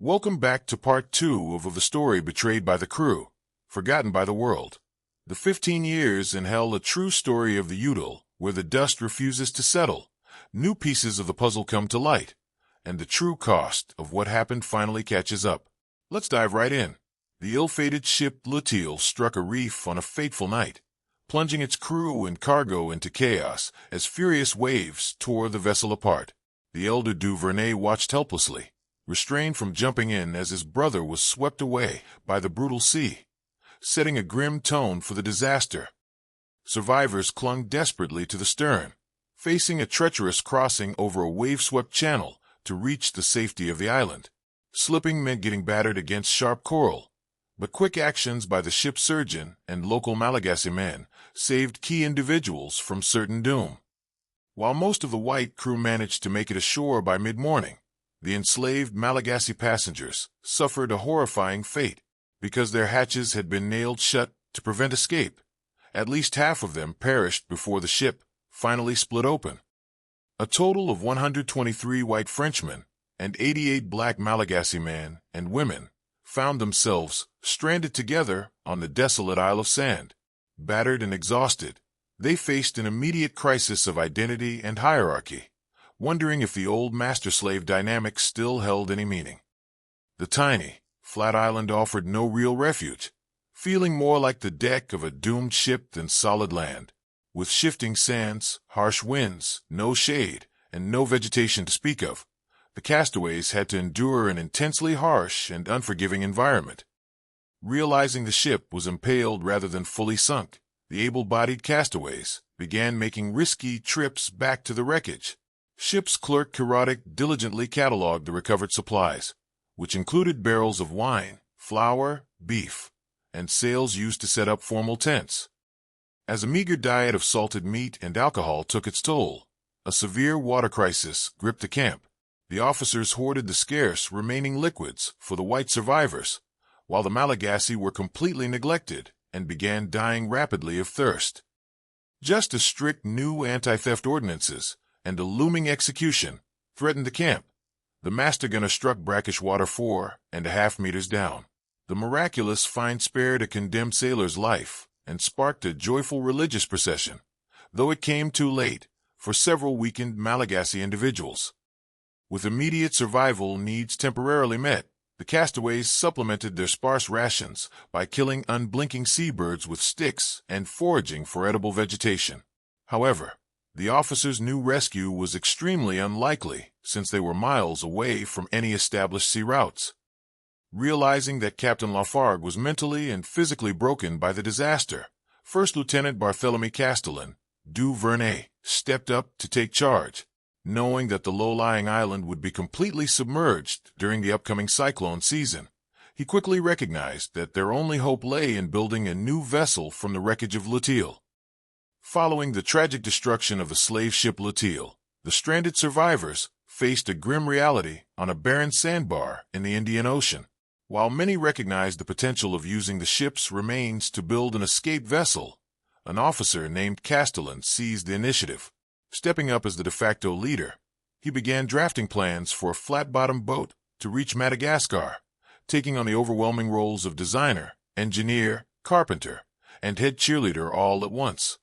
Welcome back to part 2 of the story Betrayed by the Crew, Forgotten by the World. The 15 Years in Hell, a true story of the Utile, where the dust refuses to settle. New pieces of the puzzle come to light, and the true cost of what happened finally catches up. Let's dive right in. The ill-fated ship Utile struck a reef on a fateful night, plunging its crew and cargo into chaos as furious waves tore the vessel apart. The elder Duvernay watched helplessly, restrained from jumping in as his brother was swept away by the brutal sea, setting a grim tone for the disaster. Survivors clung desperately to the stern, facing a treacherous crossing over a wave-swept channel to reach the safety of the island. Slipping meant getting battered against sharp coral, but quick actions by the ship's surgeon and local Malagasy men saved key individuals from certain doom. While most of the white crew managed to make it ashore by mid-morning, the enslaved Malagasy passengers suffered a horrifying fate because their hatches had been nailed shut to prevent escape. At least half of them perished before the ship finally split open. A total of 123 white Frenchmen and 88 black Malagasy men and women found themselves stranded together on the desolate Isle of Sand. Battered and exhausted, they faced an immediate crisis of identity and hierarchy, wondering if the old master-slave dynamic still held any meaning. The tiny, flat island offered no real refuge, feeling more like the deck of a doomed ship than solid land. With shifting sands, harsh winds, no shade, and no vegetation to speak of, the castaways had to endure an intensely harsh and unforgiving environment. Realizing the ship was impaled rather than fully sunk, the able-bodied castaways began making risky trips back to the wreckage. Ship's clerk Kirotic diligently cataloged the recovered supplies, which included barrels of wine, flour, beef, and sails used to set up formal tents. As a meager diet of salted meat and alcohol took its toll, a severe water crisis gripped the camp. The officers hoarded the scarce remaining liquids for the white survivors, while the Malagasy were completely neglected and began dying rapidly of thirst. Just as strict new anti-theft ordinances and a looming execution threatened the camp, the master gunner struck brackish water 4.5 meters down. The miraculous find spared a condemned sailor's life and sparked a joyful religious procession, though it came too late for several weakened Malagasy individuals. With immediate survival needs temporarily met, the castaways supplemented their sparse rations by killing unblinking seabirds with sticks and foraging for edible vegetation. However, the officers' new rescue was extremely unlikely since they were miles away from any established sea routes. Realizing that Captain Lafargue was mentally and physically broken by the disaster, First Lieutenant Barthélemy Castellan Duvernay stepped up to take charge. Knowing that the low-lying island would be completely submerged during the upcoming cyclone season, he quickly recognized that their only hope lay in building a new vessel from the wreckage of Utile. Following the tragic destruction of the slave ship Utile, the stranded survivors faced a grim reality on a barren sandbar in the Indian Ocean. While many recognized the potential of using the ship's remains to build an escape vessel, an officer named Castellan seized the initiative. Stepping up as the de facto leader, he began drafting plans for a flat-bottomed boat to reach Madagascar, taking on the overwhelming roles of designer, engineer, carpenter, and head cheerleader all at once.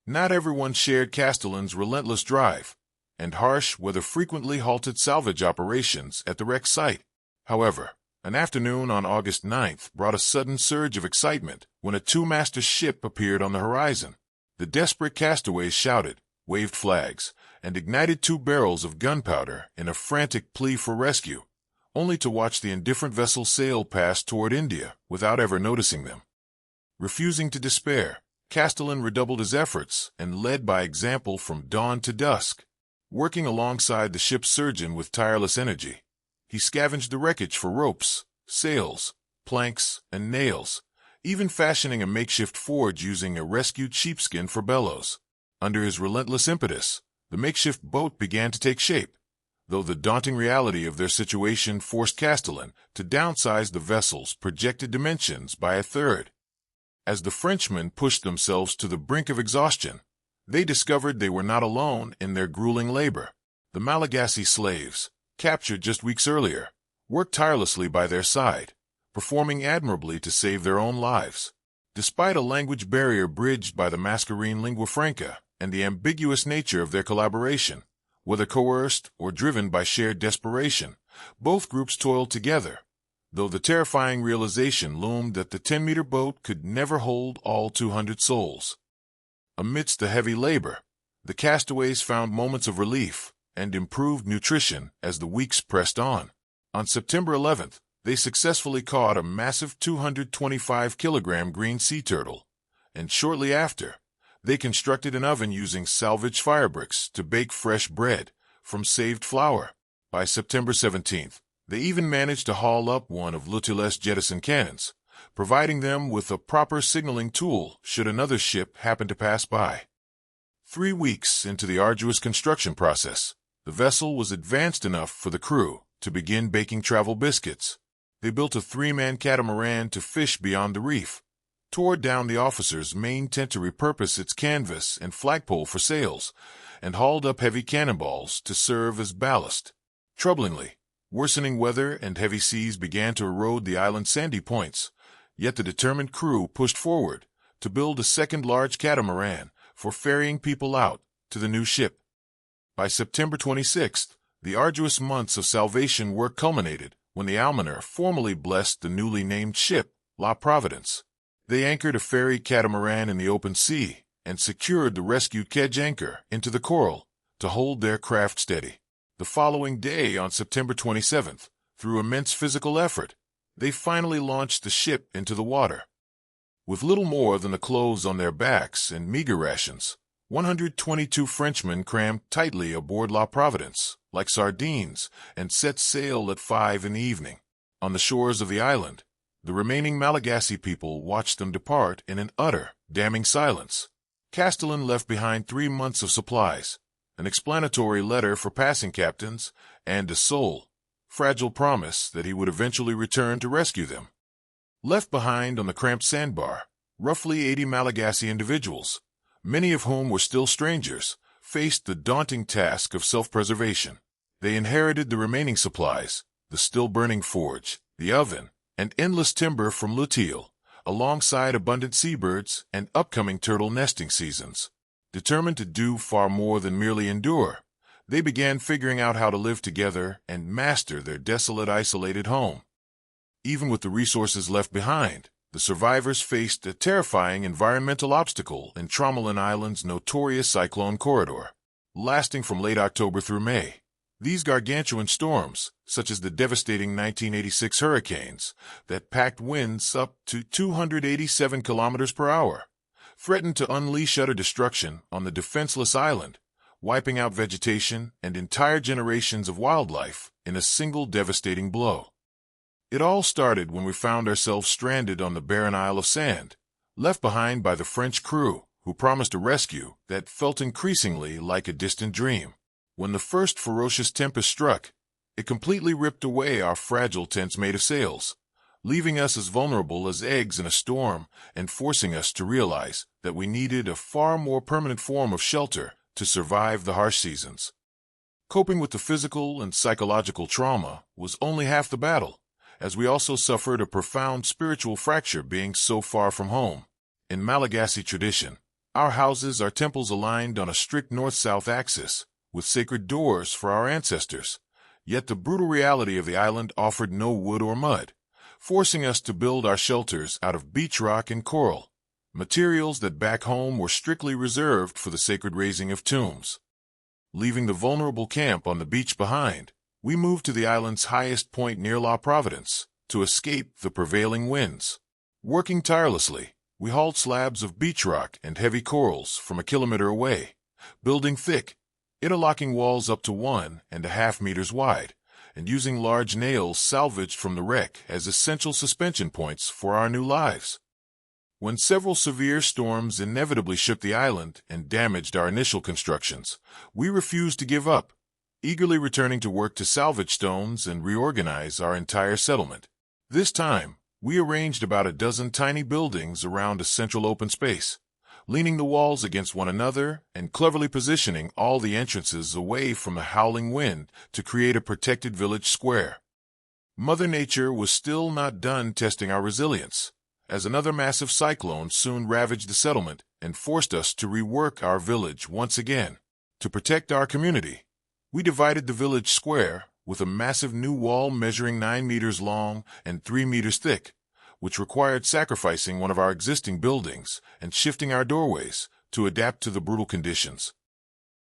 Not everyone shared Castellan's relentless drive, and harsh weather frequently halted salvage operations at the wreck site. However, an afternoon on August 9th brought a sudden surge of excitement when a two-masted ship appeared on the horizon. The desperate castaways shouted, waved flags, and ignited 2 barrels of gunpowder in a frantic plea for rescue, only to watch the indifferent vessel sail past toward India without ever noticing them. Refusing to despair, Castellan redoubled his efforts and led by example from dawn to dusk. Working alongside the ship's surgeon with tireless energy, he scavenged the wreckage for ropes, sails, planks, and nails, even fashioning a makeshift forge using a rescued sheepskin for bellows. Under his relentless impetus, the makeshift boat began to take shape, though the daunting reality of their situation forced Castellan to downsize the vessel's projected dimensions by a third. As the Frenchmen pushed themselves to the brink of exhaustion, they discovered they were not alone in their grueling labor. The Malagasy slaves, captured just weeks earlier, worked tirelessly by their side, performing admirably to save their own lives. Despite a language barrier bridged by the mascarene lingua franca and the ambiguous nature of their collaboration, whether coerced or driven by shared desperation, both groups toiled together, though the terrifying realization loomed that the 10-meter boat could never hold all 200 souls. Amidst the heavy labor, the castaways found moments of relief and improved nutrition as the weeks pressed on. On September 11th, they successfully caught a massive 225-kilogram green sea turtle, and shortly after, they constructed an oven using salvaged fire bricks to bake fresh bread from saved flour. By September 17th, they even managed to haul up one of Utile's jettison cannons, providing them with a proper signaling tool should another ship happen to pass by. 3 weeks into the arduous construction process, the vessel was advanced enough for the crew to begin baking travel biscuits. They built a 3-man catamaran to fish beyond the reef, tore down the officer's main tent to repurpose its canvas and flagpole for sails, and hauled up heavy cannonballs to serve as ballast. Troublingly, worsening weather and heavy seas began to erode the island's sandy points, yet the determined crew pushed forward to build a second large catamaran for ferrying people out to the new ship. By September 26th, the arduous months of salvation work culminated when the almoner formally blessed the newly named ship, La Providence. They anchored a ferry catamaran in the open sea and secured the rescued kedge anchor into the coral to hold their craft steady. The following day, on September 27th, through immense physical effort, they finally launched the ship into the water. With little more than the clothes on their backs and meager rations, 122 Frenchmen crammed tightly aboard La Providence, like sardines, and set sail at 5 in the evening. On the shores of the island, the remaining Malagasy people watched them depart in an utter, damning silence. Castellan left behind 3 months of supplies, an explanatory letter for passing captains, and a sole, fragile promise that he would eventually return to rescue them. Left behind on the cramped sandbar, roughly 80 Malagasy individuals, many of whom were still strangers, faced the daunting task of self-preservation. They inherited the remaining supplies, the still-burning forge, the oven, and endless timber from Utile, alongside abundant seabirds and upcoming turtle nesting seasons. Determined to do far more than merely endure, they began figuring out how to live together and master their desolate, isolated home. Even with the resources left behind, the survivors faced a terrifying environmental obstacle in Tromelin Island's notorious cyclone corridor, lasting from late October through May. These gargantuan storms, such as the devastating 1986 hurricanes that packed winds up to 287 kilometers per hour, threatened to unleash utter destruction on the defenseless island, wiping out vegetation and entire generations of wildlife in a single devastating blow. It all started when we found ourselves stranded on the barren Isle of Sand, left behind by the French crew, who promised a rescue that felt increasingly like a distant dream. When the first ferocious tempest struck, it completely ripped away our fragile tents made of sails, leaving us as vulnerable as eggs in a storm and forcing us to realize that we needed a far more permanent form of shelter to survive the harsh seasons. Coping with the physical and psychological trauma was only half the battle, as we also suffered a profound spiritual fracture being so far from home. In Malagasy tradition, our houses are temples aligned on a strict north-south axis, with sacred doors for our ancestors. Yet the brutal reality of the island offered no wood or mud, forcing us to build our shelters out of beach rock and coral, materials that back home were strictly reserved for the sacred raising of tombs. Leaving the vulnerable camp on the beach behind, we moved to the island's highest point near La Providence to escape the prevailing winds. Working tirelessly, we hauled slabs of beach rock and heavy corals from a kilometer away, building thick, interlocking walls up to 1.5 meters wide, and using large nails salvaged from the wreck as essential suspension points for our new lives. When several severe storms inevitably shook the island and damaged our initial constructions, we refused to give up, eagerly returning to work to salvage stones and reorganize our entire settlement. This time, we arranged about a dozen tiny buildings around a central open space, leaning the walls against one another and cleverly positioning all the entrances away from the howling wind to create a protected village square. Mother Nature was still not done testing our resilience, as another massive cyclone soon ravaged the settlement and forced us to rework our village once again. To protect our community, we divided the village square with a massive new wall measuring 9 meters long and 3 meters thick, which required sacrificing one of our existing buildings and shifting our doorways to adapt to the brutal conditions.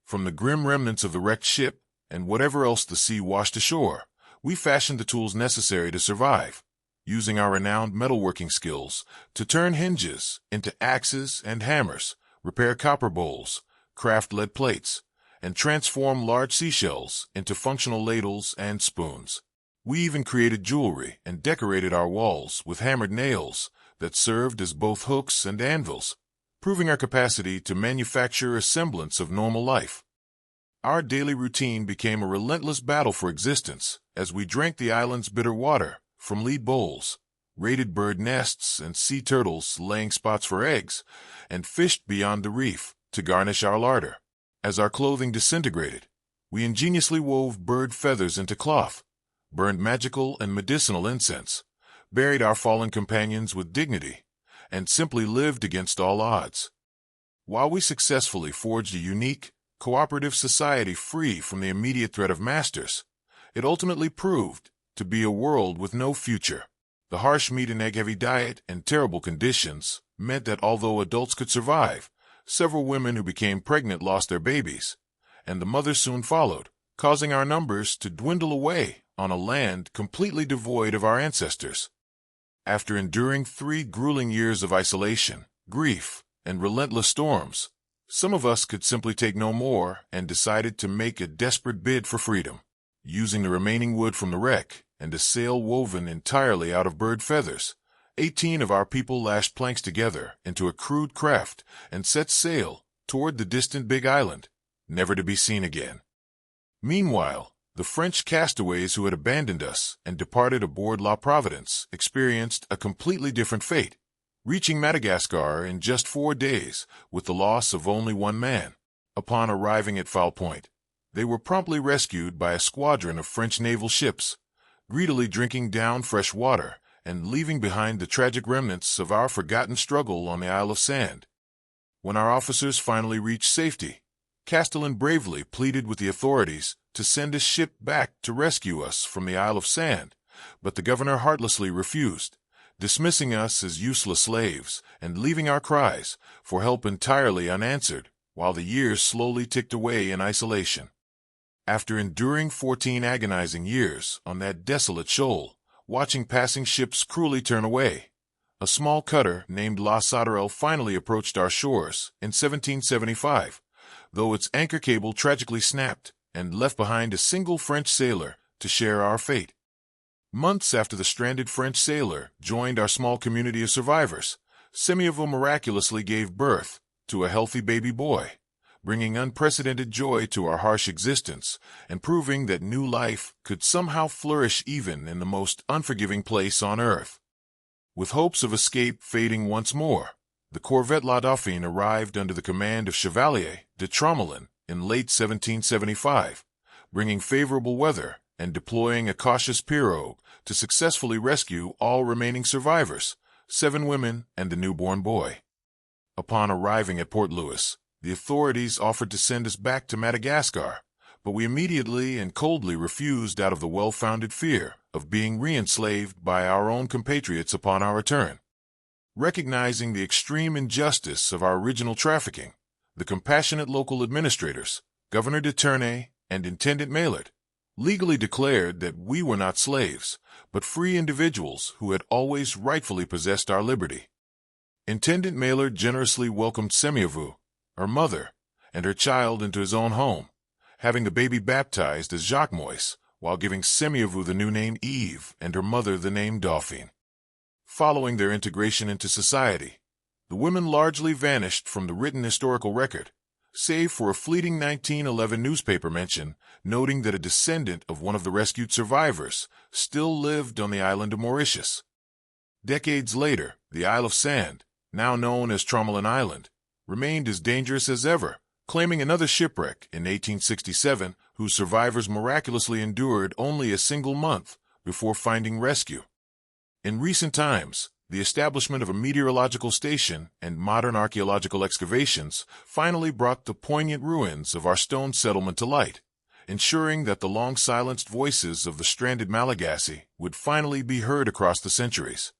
From the grim remnants of the wrecked ship and whatever else the sea washed ashore, we fashioned the tools necessary to survive, using our renowned metalworking skills to turn hinges into axes and hammers, repair copper bowls, craft lead plates, and transform large seashells into functional ladles and spoons. We even created jewelry and decorated our walls with hammered nails that served as both hooks and anvils, proving our capacity to manufacture a semblance of normal life. Our daily routine became a relentless battle for existence as we drank the island's bitter water from lead bowls, raided bird nests and sea turtles laying spots for eggs, and fished beyond the reef to garnish our larder. As our clothing disintegrated, we ingeniously wove bird feathers into cloth, burned magical and medicinal incense, buried our fallen companions with dignity, and simply lived against all odds. While we successfully forged a unique, cooperative society free from the immediate threat of masters, it ultimately proved to be a world with no future. The harsh meat and egg-heavy diet and terrible conditions meant that although adults could survive, several women who became pregnant lost their babies, and the mothers soon followed, causing our numbers to dwindle away on a land completely devoid of our ancestors. After enduring 3 grueling years of isolation, grief, and relentless storms, some of us could simply take no more and decided to make a desperate bid for freedom. Using the remaining wood from the wreck and a sail woven entirely out of bird feathers, 18 of our people lashed planks together into a crude craft and set sail toward the distant Big Island, never to be seen again. Meanwhile, the French castaways who had abandoned us and departed aboard La Providence experienced a completely different fate, reaching Madagascar in just 4 days with the loss of only 1 man. Upon arriving at Foul Point, they were promptly rescued by a squadron of French naval ships, greedily drinking down fresh water and leaving behind the tragic remnants of our forgotten struggle on the Isle of Sand. When our officers finally reached safety, Castellan bravely pleaded with the authorities to send a ship back to rescue us from the Isle of Sand, but the governor heartlessly refused, dismissing us as useless slaves and leaving our cries for help entirely unanswered while the years slowly ticked away in isolation. After enduring 14 agonizing years on that desolate shoal, watching passing ships cruelly turn away, a small cutter named La Sauterelle finally approached our shores in 1775, though its anchor cable tragically snapped and left behind a single French sailor to share our fate. Months after the stranded French sailor joined our small community of survivors, Semyovu miraculously gave birth to a healthy baby boy, bringing unprecedented joy to our harsh existence and proving that new life could somehow flourish even in the most unforgiving place on earth. With hopes of escape fading once more, the corvette La Dauphine arrived under the command of Chevalier de Tromelin in late 1775, bringing favorable weather and deploying a cautious pirogue to successfully rescue all remaining survivors, 7 women and the newborn boy. Upon arriving at Port Louis, the authorities offered to send us back to Madagascar, but we immediately and coldly refused out of the well-founded fear of being re-enslaved by our own compatriots upon our return. Recognizing the extreme injustice of our original trafficking, the compassionate local administrators, Governor de Ternay and Intendant Maillard, legally declared that we were not slaves, but free individuals who had always rightfully possessed our liberty. Intendant Maillard generously welcomed Semyovu, her mother, and her child into his own home, having the baby baptized as Jacques Moise, while giving Semyovu the new name Eve and her mother the name Dauphine. Following their integration into society, the women largely vanished from the written historical record, save for a fleeting 1911 newspaper mention noting that a descendant of one of the rescued survivors still lived on the island of Mauritius. Decades later, the Isle of Sand, now known as Tromelin Island, remained as dangerous as ever, claiming another shipwreck in 1867 whose survivors miraculously endured only a single month before finding rescue. In recent times, the establishment of a meteorological station and modern archaeological excavations finally brought the poignant ruins of our stone settlement to light, ensuring that the long-silenced voices of the stranded Malagasy would finally be heard across the centuries.